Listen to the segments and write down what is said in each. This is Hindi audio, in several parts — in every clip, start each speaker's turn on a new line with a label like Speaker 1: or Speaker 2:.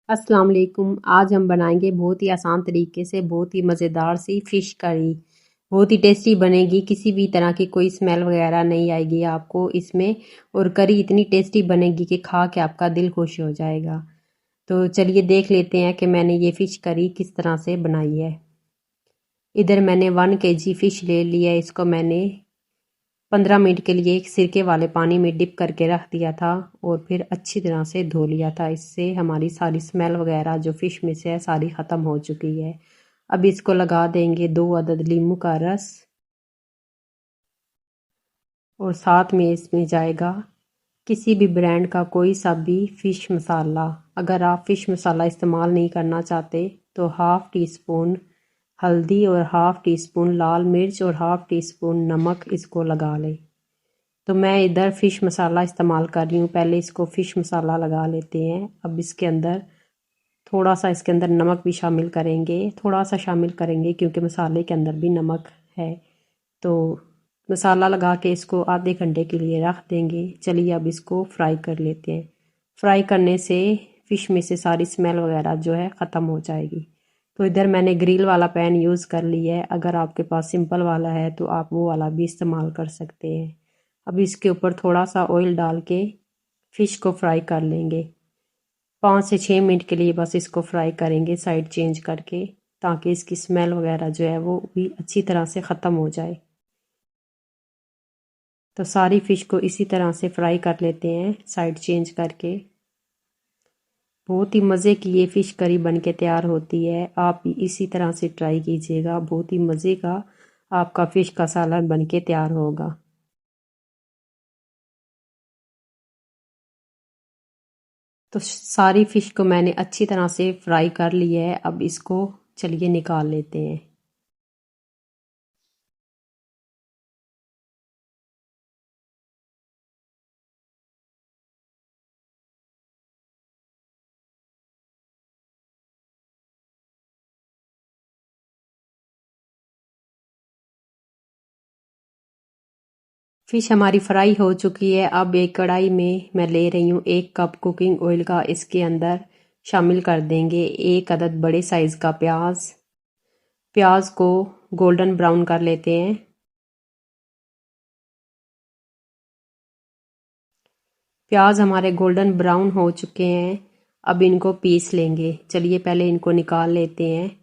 Speaker 1: अस्सलाम वालेकुम। आज हम बनाएंगे बहुत ही आसान तरीके से बहुत ही मज़ेदार सी फ़िश करी। बहुत ही टेस्टी बनेगी, किसी भी तरह की कोई स्मेल वगैरह नहीं आएगी आपको इसमें। और करी इतनी टेस्टी बनेगी कि खा के आपका दिल खुश हो जाएगा। तो चलिए देख लेते हैं कि मैंने ये फ़िश करी किस तरह से बनाई है। इधर मैंने 1 kg फ़िश ले लिया है। इसको मैंने 15 मिनट के लिए सिरके वाले पानी में डिप करके रख दिया था और फिर अच्छी तरह से धो लिया था। इससे हमारी सारी स्मेल वगैरह जो फ़िश में से है सारी ख़त्म हो चुकी है। अब इसको लगा देंगे 2 अदद नींबू का रस और साथ में इसमें जाएगा किसी भी ब्रांड का कोई सा भी फ़िश मसाला। अगर आप फ़िश मसाला इस्तेमाल नहीं करना चाहते तो हाफ़ टी स्पून हल्दी और हाफ़ टी स्पून लाल मिर्च और हाफ़ टी स्पून नमक इसको लगा लें। तो मैं इधर फ़िश मसाला इस्तेमाल कर रही हूँ। पहले इसको फ़िश मसाला लगा लेते हैं। अब इसके अंदर थोड़ा सा इसके अंदर नमक भी शामिल करेंगे, थोड़ा सा शामिल करेंगे क्योंकि मसाले के अंदर भी नमक है। तो मसाला लगा के इसको आधे घंटे के लिए रख देंगे। चलिए अब इसको फ्राई कर लेते हैं। फ्राई करने से फ़िश में से सारी स्मेल वगैरह जो है ख़त्म हो जाएगी। तो इधर मैंने ग्रिल वाला पैन यूज़ कर लिया है। अगर आपके पास सिंपल वाला है तो आप वो वाला भी इस्तेमाल कर सकते हैं। अब इसके ऊपर थोड़ा सा ऑयल डाल के फ़िश को फ्राई कर लेंगे। 5 से 6 मिनट के लिए बस इसको फ्राई करेंगे साइड चेंज करके, ताकि इसकी स्मेल वगैरह जो है वो भी अच्छी तरह से ख़त्म हो जाए। तो सारी फ़िश को इसी तरह से फ्राई कर लेते हैं साइड चेंज करके। बहुत ही मज़े की ये फ़िश करी बन के तैयार होती है। आप भी इसी तरह से ट्राई कीजिएगा। बहुत ही मज़े का आपका फ़िश का सालन बन के तैयार होगा। तो सारी फ़िश को मैंने अच्छी तरह से फ्राई कर लिया है। अब इसको चलिए निकाल लेते हैं। फ़िश हमारी फ्राई हो चुकी है। अब एक कढ़ाई में मैं ले रही हूँ 1 कप कुकिंग ऑयल का। इसके अंदर शामिल कर देंगे 1 अदद बड़े साइज़ का प्याज। प्याज को गोल्डन ब्राउन कर लेते हैं। प्याज हमारे गोल्डन ब्राउन हो चुके हैं। अब इनको पीस लेंगे। चलिए पहले इनको निकाल लेते हैं।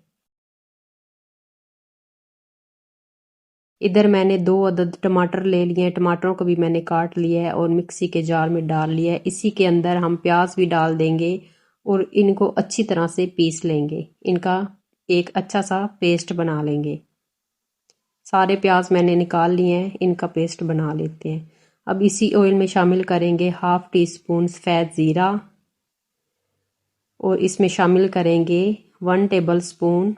Speaker 1: इधर मैंने 2 अदद टमाटर ले लिए हैं। टमाटरों को भी मैंने काट लिया है और मिक्सी के जार में डाल लिया है। इसी के अंदर हम प्याज भी डाल देंगे और इनको अच्छी तरह से पीस लेंगे। इनका एक अच्छा सा पेस्ट बना लेंगे। सारे प्याज मैंने निकाल लिए हैं। इनका पेस्ट बना लेते हैं। अब इसी ऑयल में शामिल करेंगे हाफ़ टी स्पून सफ़ेद ज़ीरा और इसमें शामिल करेंगे 1 टेबल स्पून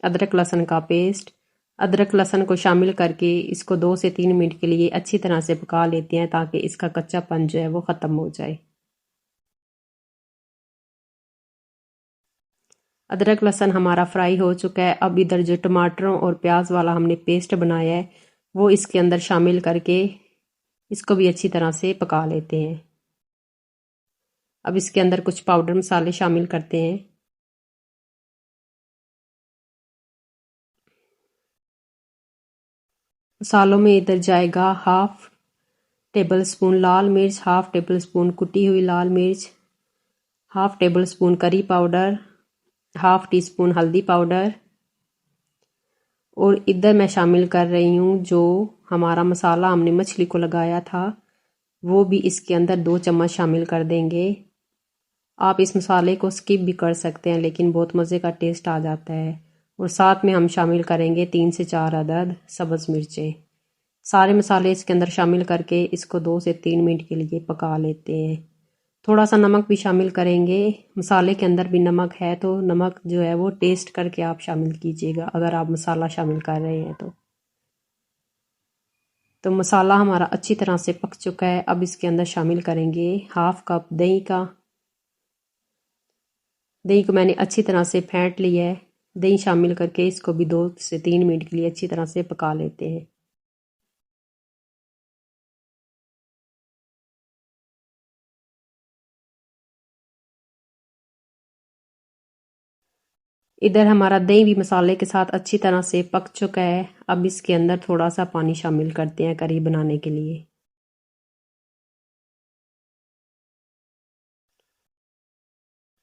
Speaker 1: अदरक लहसुन का पेस्ट। अदरक लहसुन को शामिल करके इसको 2 से 3 मिनट के लिए अच्छी तरह से पका लेते हैं, ताकि इसका कच्चापन जो है वो ख़त्म हो जाए। अदरक लहसुन हमारा फ्राई हो चुका है। अब इधर जो टमाटरों और प्याज वाला हमने पेस्ट बनाया है वो इसके अंदर शामिल करके इसको भी अच्छी तरह से पका लेते हैं। अब इसके अंदर कुछ पाउडर मसाले शामिल करते हैं। मसालों में इधर जाएगा हाफ़ टेबल स्पून लाल मिर्च, हाफ़ टेबल स्पून कुटी हुई लाल मिर्च, half table spoon curry powder, half tea spoon हल्दी पाउडर और इधर मैं शामिल कर रही हूँ जो हमारा मसाला हमने मछली को लगाया था वो भी इसके अंदर 2 चम्मच शामिल कर देंगे। आप इस मसाले को स्किप भी कर सकते हैं, लेकिन बहुत मज़े का टेस्ट आ जाता है। और साथ में हम शामिल करेंगे 3 से 4 अदद सब्ज़ मिर्चें। सारे मसाले इसके अंदर शामिल करके इसको 2 से 3 मिनट के लिए पका लेते हैं। थोड़ा सा नमक भी शामिल करेंगे। मसाले के अंदर भी नमक है तो नमक जो है वो टेस्ट करके आप शामिल कीजिएगा, अगर आप मसाला शामिल कर रहे हैं तो मसाला हमारा अच्छी तरह से पक चुका है। अब इसके अंदर शामिल करेंगे हाफ़ कप दही का। दही को मैंने अच्छी तरह से फेंट लिया है। दही शामिल करके इसको भी 2 से 3 मिनट के लिए अच्छी तरह से पका लेते हैं। इधर हमारा दही भी मसाले के साथ अच्छी तरह से पक चुका है। अब इसके अंदर थोड़ा सा पानी शामिल करते हैं करी बनाने के लिए।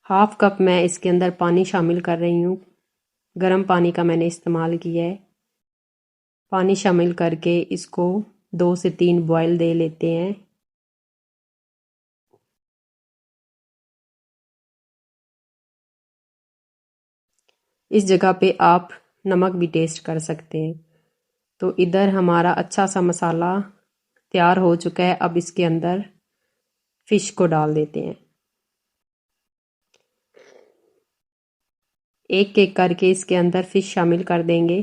Speaker 1: हाफ कप मैं इसके अंदर पानी शामिल कर रही हूँ। गर्म पानी का मैंने इस्तेमाल किया है। पानी शामिल करके इसको 2 से 3 बॉयल दे लेते हैं। इस जगह पे आप नमक भी टेस्ट कर सकते हैं। तो इधर हमारा अच्छा सा मसाला तैयार हो चुका है। अब इसके अंदर फिश को डाल देते हैं। एक एक करके इसके अंदर फिश शामिल कर देंगे।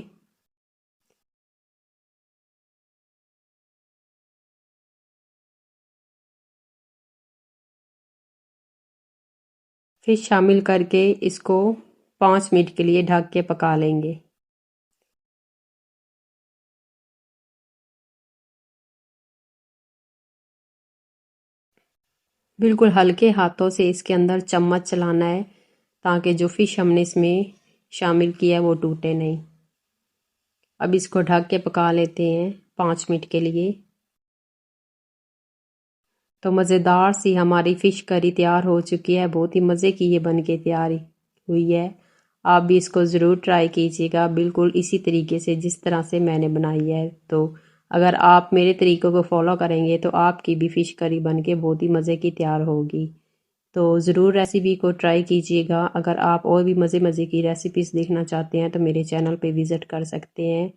Speaker 1: फिश शामिल करके इसको 5 मिनट के लिए ढक के पका लेंगे। बिल्कुल हल्के हाथों से इसके अंदर चम्मच चलाना है ताकि जो फिश हमने इसमें शामिल किया है वो टूटे नहीं। अब इसको ढक के पका लेते हैं 5 मिनट के लिए। तो मज़ेदार सी हमारी फ़िश करी तैयार हो चुकी है। बहुत ही मज़े की ये बन के तैयार हुई है। आप भी इसको ज़रूर ट्राई कीजिएगा बिल्कुल इसी तरीके से जिस तरह से मैंने बनाई है। तो अगर आप मेरे तरीक़ों को फॉलो करेंगे तो आपकी भी फ़िश करी बन के बहुत ही मज़े की तैयार होगी। तो ज़रूर रेसिपी को ट्राई कीजिएगा। अगर आप और भी मज़े मज़े की रेसिपीज़ देखना चाहते हैं तो मेरे चैनल पे विज़िट कर सकते हैं।